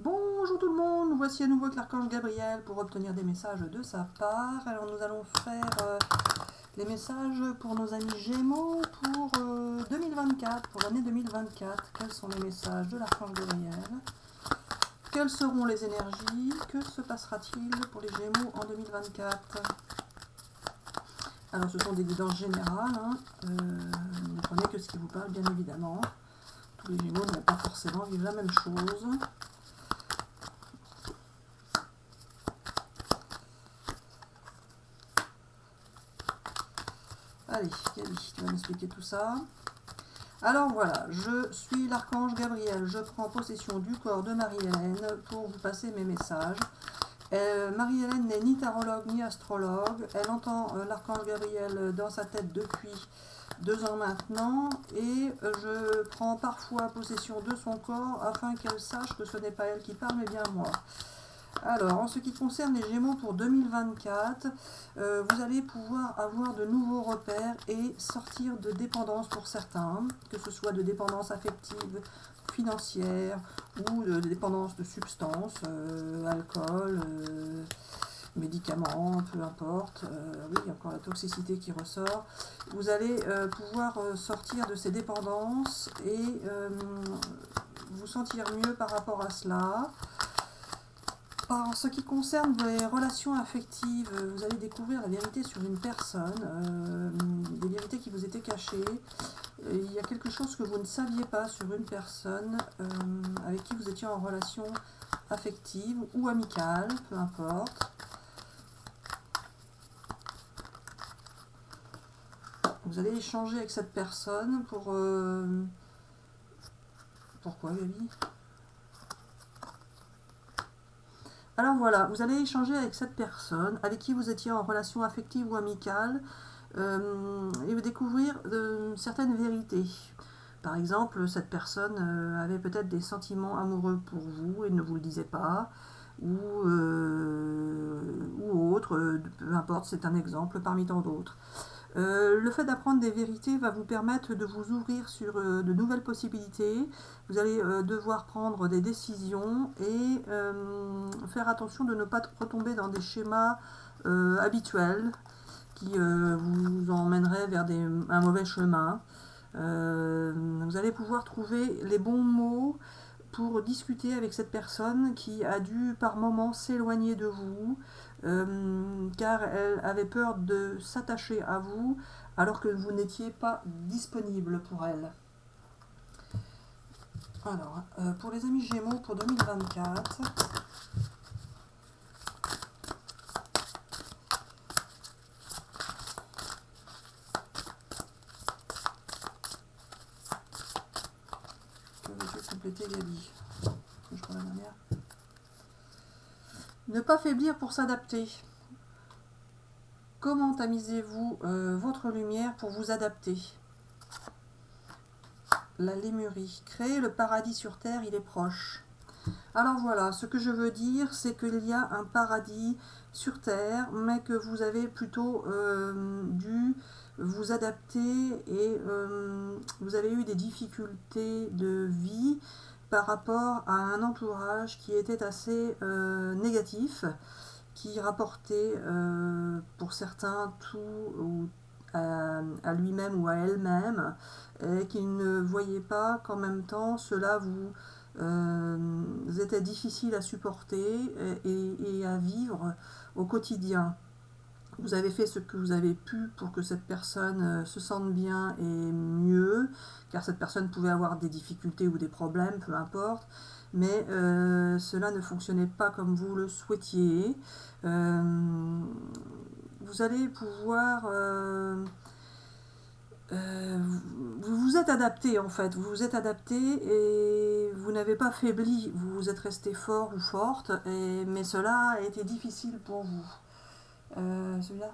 Bonjour tout le monde, nous voici à nouveau avec l'archange Gabriel pour obtenir des messages de sa part. Alors nous allons faire les messages pour nos amis Gémeaux pour 2024, pour l'année 2024. Quels sont les messages de l'archange Gabriel? Quelles seront les énergies? Que se passera-t-il pour les Gémeaux en 2024? Alors ce sont des guidances générales, ne prenez que ce qui vous parle bien évidemment. Tous les Gémeaux ne vont pas forcément vivre la même chose. Allez, Gabi, tu vas m'expliquer tout ça. Alors voilà, je suis l'archange Gabriel, je prends possession du corps de Marie-Hélène pour vous passer mes messages. Marie-Hélène n'est ni tarologue ni astrologue, elle entend l'archange Gabriel dans sa tête depuis 2 ans maintenant et je prends parfois possession de son corps afin qu'elle sache que ce n'est pas elle qui parle mais bien moi. Alors, en ce qui concerne les Gémeaux pour 2024, vous allez pouvoir avoir de nouveaux repères et sortir de dépendance pour certains, que ce soit de dépendance affective, financière ou de dépendance de substances, alcool, médicaments, peu importe. Oui, il y a encore la toxicité qui ressort. Vous allez pouvoir sortir de ces dépendances et vous sentir mieux par rapport à cela. En ce qui concerne les relations affectives, vous allez découvrir la vérité sur une personne, des vérités qui vous étaient cachées. Il y a quelque chose que vous ne saviez pas sur une personne avec qui vous étiez en relation affective ou amicale, peu importe. Vous allez échanger avec cette personne pour... Pourquoi, Gabi ? Alors voilà, vous allez échanger avec cette personne avec qui vous étiez en relation affective ou amicale et vous découvrir certaines vérités. Par exemple, cette personne avait peut-être des sentiments amoureux pour vous et ne vous le disait pas, ou autre, peu importe, c'est un exemple parmi tant d'autres. Le fait d'apprendre des vérités va vous permettre de vous ouvrir sur de nouvelles possibilités. Vous allez devoir prendre des décisions et faire attention de ne pas retomber dans des schémas habituels qui vous emmèneraient vers un mauvais chemin. Vous allez pouvoir trouver les bons mots pour discuter avec cette personne qui a dû par moments s'éloigner de vous, car elle avait peur de s'attacher à vous alors que vous n'étiez pas disponible pour elle. Alors, pour les amis Gémeaux pour 2024, que veux-tu compléter, Gabi? Je prends la dernière. Ne pas faiblir pour s'adapter. Comment tamisez-vous votre lumière pour vous adapter? La Lémurie. Créer le paradis sur terre, il est proche. Alors voilà, ce que je veux dire, c'est qu'il y a un paradis sur terre, mais que vous avez plutôt dû vous adapter et vous avez eu des difficultés de vie par rapport à un entourage qui était assez négatif, qui rapportait pour certains tout ou à lui-même ou à elle-même, et qui ne voyait pas qu'en même temps cela vous était difficile à supporter et à vivre au quotidien. Vous avez fait ce que vous avez pu pour que cette personne se sente bien et mieux, car cette personne pouvait avoir des difficultés ou des problèmes, peu importe, mais cela ne fonctionnait pas comme vous le souhaitiez. Vous allez pouvoir... vous vous êtes adapté en fait, vous vous êtes adapté et vous n'avez pas faibli, vous êtes resté fort ou forte, mais cela a été difficile pour vous. Celui-là.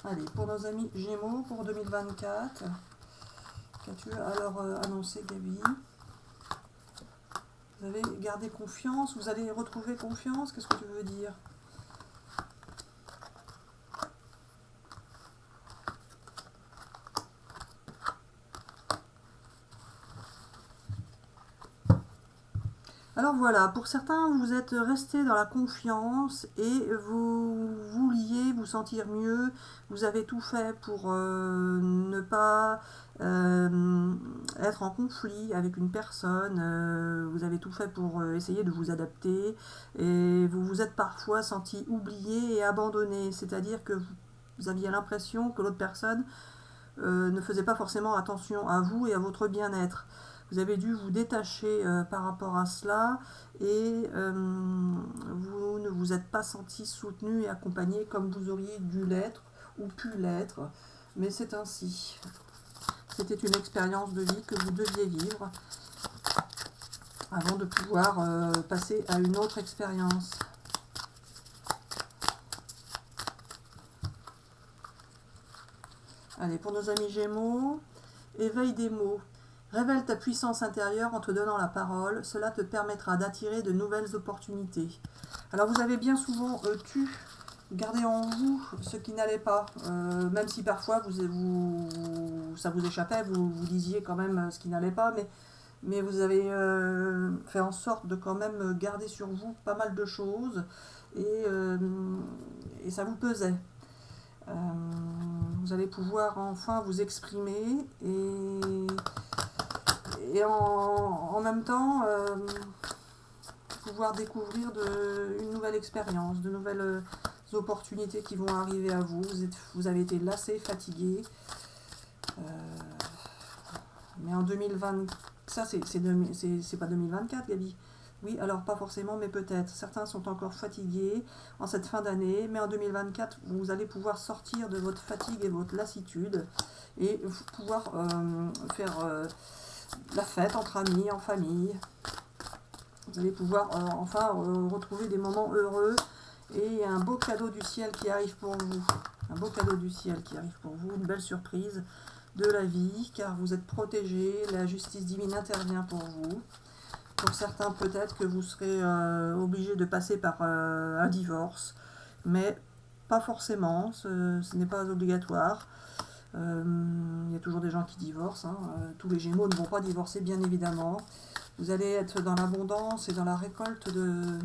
Allez, pour nos amis Gémeaux pour 2024, qu'as-tu alors annoncé, Gabi? Vous avez gardé confiance, vous allez retrouver confiance, qu'est-ce que tu veux dire? Alors voilà, pour certains, vous êtes restés dans la confiance et vous vouliez vous sentir mieux. Vous avez tout fait pour ne pas être en conflit avec une personne. Vous avez tout fait pour essayer de vous adapter et vous vous êtes parfois senti oublié et abandonné. C'est-à-dire que vous aviez l'impression que l'autre personne ne faisait pas forcément attention à vous et à votre bien-être. Vous avez dû vous détacher par rapport à cela et vous ne vous êtes pas senti soutenu et accompagné comme vous auriez dû l'être ou pu l'être. Mais c'est ainsi. C'était une expérience de vie que vous deviez vivre avant de pouvoir passer à une autre expérience. Allez, pour nos amis Gémeaux, éveil des mots. Révèle ta puissance intérieure en te donnant la parole. Cela te permettra d'attirer de nouvelles opportunités. Alors vous avez bien souvent gardé en vous ce qui n'allait pas. Même si parfois ça vous échappait, vous disiez quand même ce qui n'allait pas. Mais vous avez fait en sorte de quand même garder sur vous pas mal de choses. Et ça vous pesait. Vous allez pouvoir enfin vous exprimer et en même temps pouvoir découvrir une nouvelle expérience, de nouvelles opportunités qui vont arriver à vous. Vous avez été lassé, fatigué. Mais en 2020, ça c'est pas 2024, Gabi. Oui, alors pas forcément, mais peut-être. Certains sont encore fatigués en cette fin d'année, mais en 2024, vous allez pouvoir sortir de votre fatigue et votre lassitude et pouvoir faire la fête entre amis, en famille. Vous allez pouvoir enfin retrouver des moments heureux et un beau cadeau du ciel qui arrive pour vous. Un beau cadeau du ciel qui arrive pour vous, une belle surprise de la vie, car vous êtes protégé, la justice divine intervient pour vous. Pour certains, peut-être que vous serez obligé de passer par un divorce, mais pas forcément, ce n'est pas obligatoire. Il y a toujours des gens qui divorcent, hein. Tous les Gémeaux ne vont pas divorcer, bien évidemment. Vous allez être dans l'abondance et dans la récolte de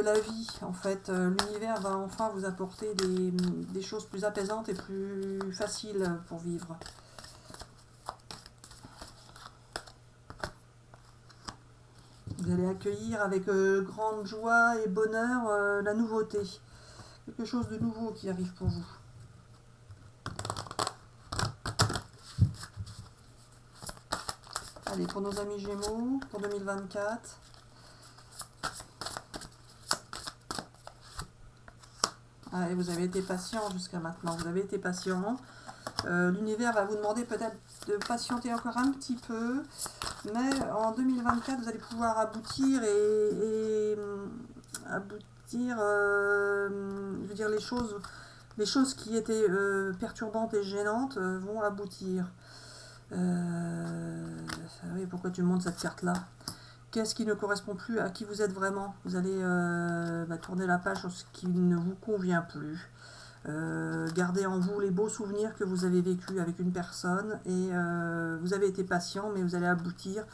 la vie, en fait. L'univers va enfin vous apporter des choses plus apaisantes et plus faciles pour vivre. Vous allez accueillir avec grande joie et bonheur la nouveauté. Quelque chose de nouveau qui arrive pour vous. Allez, pour nos amis Gémeaux, pour 2024. Allez, vous avez été patient jusqu'à maintenant. Vous avez été patient. L'univers va vous demander peut-être de patienter encore un petit peu. Mais en 2024, vous allez pouvoir aboutir aboutir, je veux dire, les choses qui étaient perturbantes et gênantes vont aboutir. Oui, pourquoi tu me montres cette carte-là? Qu'est-ce qui ne correspond plus à qui vous êtes vraiment? Vous allez tourner la page sur ce qui ne vous convient plus. Gardez en vous les beaux souvenirs que vous avez vécus avec une personne et vous avez été patient, mais vous allez aboutir.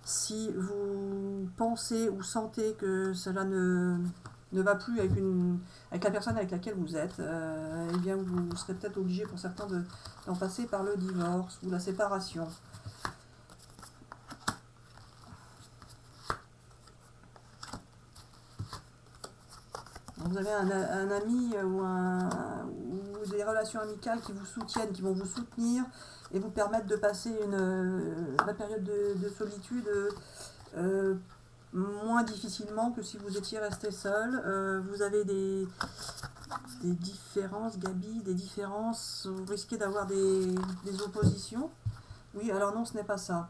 Si vous pensez ou sentez que cela ne va plus avec la personne avec laquelle vous êtes, eh bien vous serez peut-être obligé pour certains d'en passer par le divorce ou la séparation. Vous avez un ami ou des relations amicales qui vous soutiennent, qui vont vous soutenir et vous permettre de passer la période de solitude moins difficilement que si vous étiez resté seul. Vous avez des différences, Gabi, des différences, vous risquez d'avoir des oppositions. Oui, alors non, ce n'est pas ça.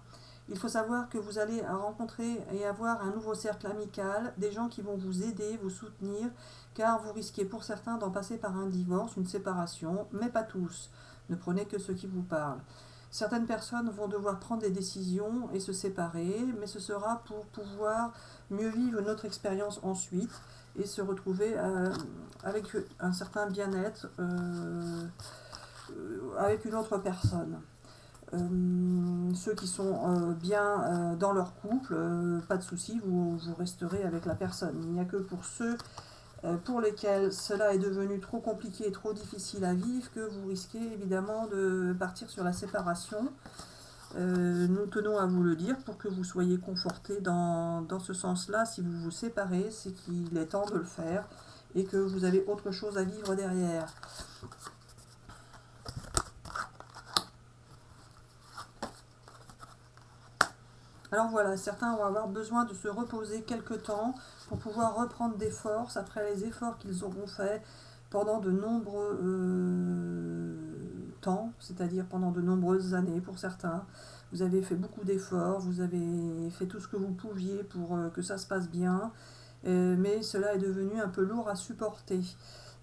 Il faut savoir que vous allez rencontrer et avoir un nouveau cercle amical, des gens qui vont vous aider, vous soutenir, car vous risquez pour certains d'en passer par un divorce, une séparation, mais pas tous. Ne prenez que ceux qui vous parlent. Certaines personnes vont devoir prendre des décisions et se séparer, mais ce sera pour pouvoir mieux vivre une autre expérience ensuite et se retrouver avec un certain bien-être avec une autre personne. Ceux qui sont bien dans leur couple, pas de souci, vous resterez avec la personne. Il n'y a que pour ceux pour lesquels cela est devenu trop compliqué et trop difficile à vivre que vous risquez évidemment de partir sur la séparation. Nous tenons à vous le dire pour que vous soyez confortés dans ce sens-là. Si vous vous séparez, c'est qu'il est temps de le faire et que vous avez autre chose à vivre derrière. Alors voilà, certains vont avoir besoin de se reposer quelque temps pour pouvoir reprendre des forces après les efforts qu'ils auront faits pendant de nombreux temps, c'est-à-dire pendant de nombreuses années pour certains. Vous avez fait beaucoup d'efforts, vous avez fait tout ce que vous pouviez pour que ça se passe bien, mais cela est devenu un peu lourd à supporter.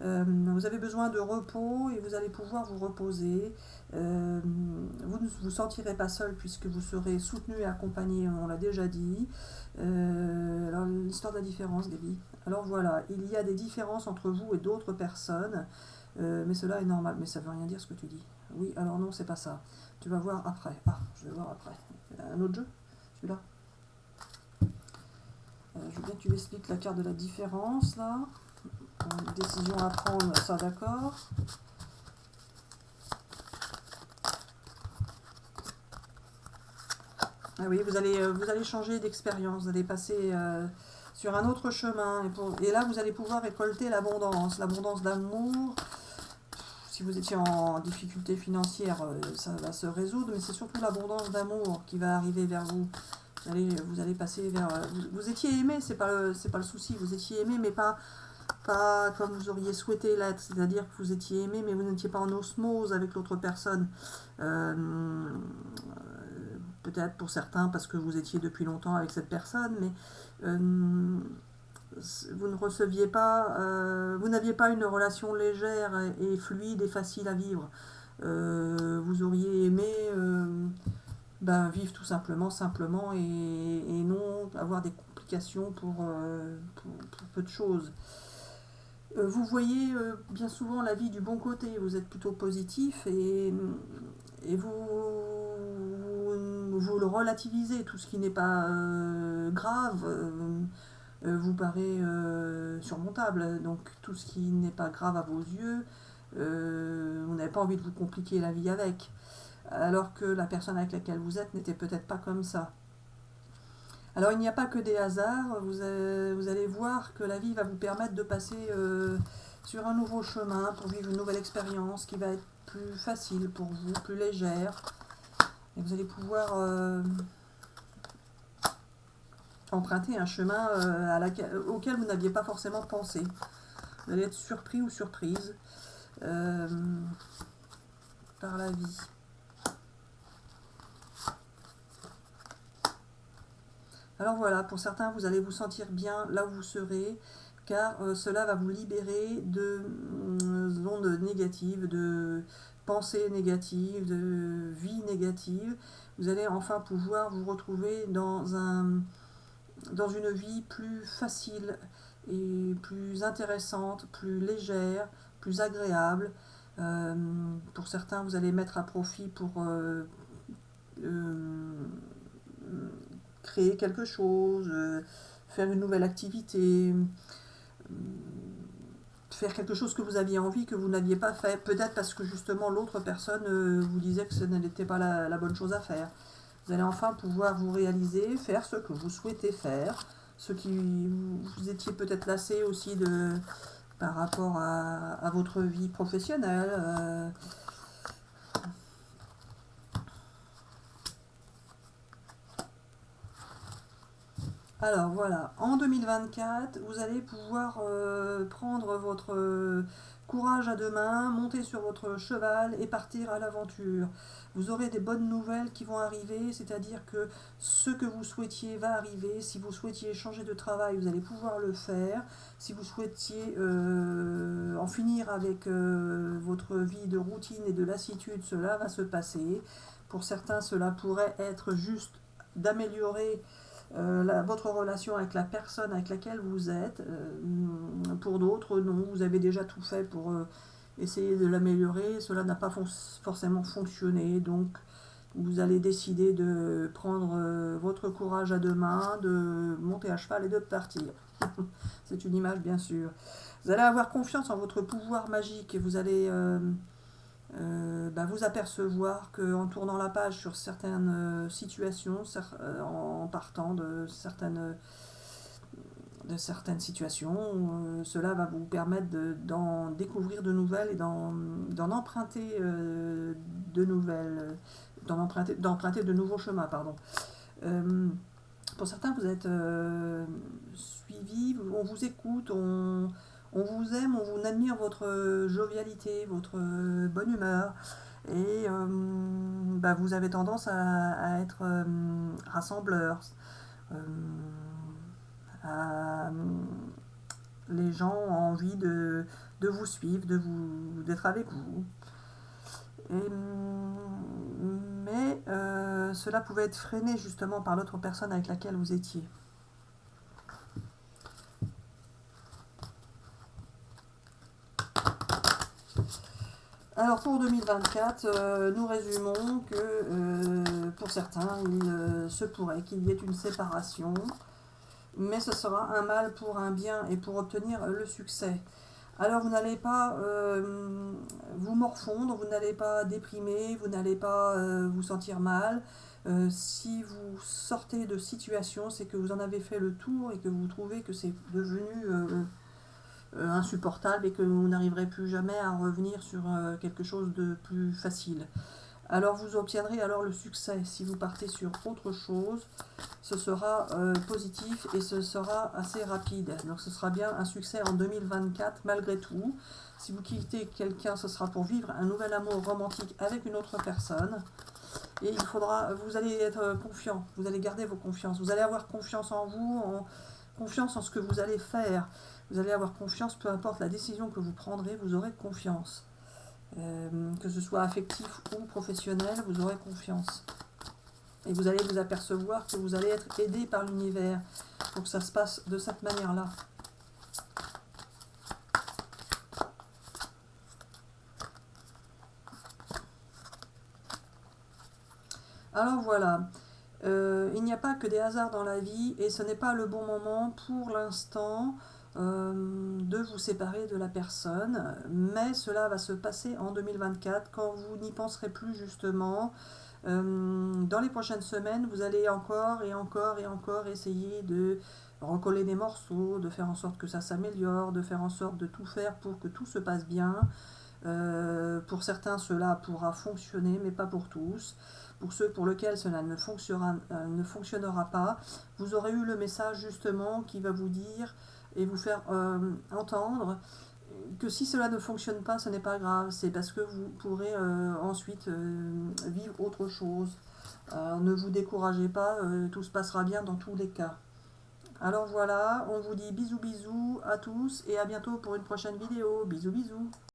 Vous avez besoin de repos et vous allez pouvoir vous reposer. Vous ne vous sentirez pas seul puisque vous serez soutenu et accompagné, on l'a déjà dit. Alors l'histoire de la différence, Gaby. Alors voilà, il y a des différences entre vous et d'autres personnes, mais cela est normal. Mais ça veut rien dire ce que tu dis. Oui, alors non, c'est pas ça. Tu vas voir après. Ah, je vais voir après. Un autre jeu, celui-là. Je veux bien que tu expliques la carte de la différence là. Décision à prendre, ça d'accord. Ah oui, vous allez changer d'expérience, vous allez passer sur un autre chemin. Et là, vous allez pouvoir récolter l'abondance d'amour. Si vous étiez en difficulté financière, ça va se résoudre, mais c'est surtout l'abondance d'amour qui va arriver vers vous. Vous allez passer vers... vous étiez aimé, c'est pas le souci, vous étiez aimé, mais pas comme vous auriez souhaité l'être, c'est-à-dire que vous étiez aimé, mais vous n'étiez pas en osmose avec l'autre personne. Peut-être pour certains parce que vous étiez depuis longtemps avec cette personne, mais vous ne receviez pas, vous n'aviez pas une relation légère et fluide et facile à vivre. Vous auriez aimé vivre tout simplement et non avoir des complications pour peu de choses. Vous voyez bien souvent la vie du bon côté, vous êtes plutôt positif et vous le relativisez, tout ce qui n'est pas grave vous paraît surmontable, donc tout ce qui n'est pas grave à vos yeux, vous n'avez pas envie de vous compliquer la vie avec, alors que la personne avec laquelle vous êtes n'était peut-être pas comme ça. Alors il n'y a pas que des hasards, vous allez voir que la vie va vous permettre de passer sur un nouveau chemin pour vivre une nouvelle expérience qui va être plus facile pour vous, plus légère. Et vous allez pouvoir emprunter un chemin auquel vous n'aviez pas forcément pensé. Vous allez être surpris ou surprise par la vie. Alors voilà, pour certains, vous allez vous sentir bien là où vous serez, car cela va vous libérer de ondes négatives, de pensées négatives, de vie négative. Vous allez enfin pouvoir vous retrouver dans une vie plus facile et plus intéressante, plus légère, plus agréable. Pour certains, vous allez mettre à profit pour créer quelque chose, faire une nouvelle activité, faire quelque chose que vous aviez envie, que vous n'aviez pas fait, peut-être parce que justement l'autre personne vous disait que ce n'était pas la bonne chose à faire. Vous allez enfin pouvoir vous réaliser, faire ce que vous souhaitez faire, ce qui vous étiez peut-être lassé aussi par rapport à votre vie professionnelle. Alors voilà, en 2024, vous allez pouvoir prendre votre courage à deux mains, monter sur votre cheval et partir à l'aventure. Vous aurez des bonnes nouvelles qui vont arriver, c'est-à-dire que ce que vous souhaitiez va arriver. Si vous souhaitiez changer de travail, vous allez pouvoir le faire. Si vous souhaitiez en finir avec votre vie de routine et de lassitude, cela va se passer. Pour certains, cela pourrait être juste d'améliorer votre relation avec la personne avec laquelle vous êtes. Pour d'autres, non, vous avez déjà tout fait pour essayer de l'améliorer. Cela n'a pas forcément fonctionné, donc Vous allez décider de prendre votre courage à deux mains, de monter à cheval et de partir. C'est une image, bien sûr. Vous allez avoir confiance en votre pouvoir magique et vous allez vous apercevoir qu'en tournant la page sur certaines situations, en partant de certaines situations, cela va vous permettre d'en découvrir de nouvelles et d'en emprunter de nouvelles, d'emprunter de nouveaux chemins, pardon. Pour certains, vous êtes suivis, on vous écoute, on vous aime, on vous admire votre jovialité, votre bonne humeur. Et vous avez tendance à être rassembleur. Les gens ont envie de vous suivre, d'être avec vous. Mais cela pouvait être freiné justement par l'autre personne avec laquelle vous étiez. Alors pour 2024, nous résumons que pour certains, il se pourrait qu'il y ait une séparation, mais ce sera un mal pour un bien et pour obtenir le succès. Alors vous n'allez pas vous morfondre, vous n'allez pas déprimer, vous n'allez pas vous sentir mal. Si vous sortez de situation, c'est que vous en avez fait le tour et que vous trouvez que c'est devenu insupportable et que vous n'arriverez plus jamais à revenir sur quelque chose de plus facile. Alors vous obtiendrez alors le succès. Si vous partez sur autre chose, ce sera positif et ce sera assez rapide. Donc ce sera bien un succès en 2024 malgré tout. Si vous quittez quelqu'un, ce sera pour vivre un nouvel amour romantique avec une autre personne. Et vous allez être confiant, vous allez garder vos confiances. Vous allez avoir confiance en vous, confiance en ce que vous allez faire. Vous allez avoir confiance, peu importe la décision que vous prendrez, vous aurez confiance. Que ce soit affectif ou professionnel, vous aurez confiance. Et vous allez vous apercevoir que vous allez être aidé par l'univers pour que ça se passe de cette manière-là. Alors voilà, il n'y a pas que des hasards dans la vie et ce n'est pas le bon moment pour l'instant de vous séparer de la personne, mais cela va se passer en 2024 quand vous n'y penserez plus justement. Dans les prochaines semaines, vous allez encore et encore et encore essayer de recoller des morceaux, de faire en sorte que ça s'améliore, de faire en sorte de tout faire pour que tout se passe bien. Pour certains, cela pourra fonctionner, mais pas pour tous. Pour ceux pour lesquels cela ne fonctionnera pas, vous aurez eu le message justement qui va vous dire et vous faire entendre que si cela ne fonctionne pas, ce n'est pas grave, c'est parce que vous pourrez ensuite vivre autre chose. Ne vous découragez pas, tout se passera bien dans tous les cas. Alors voilà, on vous dit bisous bisous à tous et à bientôt pour une prochaine vidéo. Bisous bisous.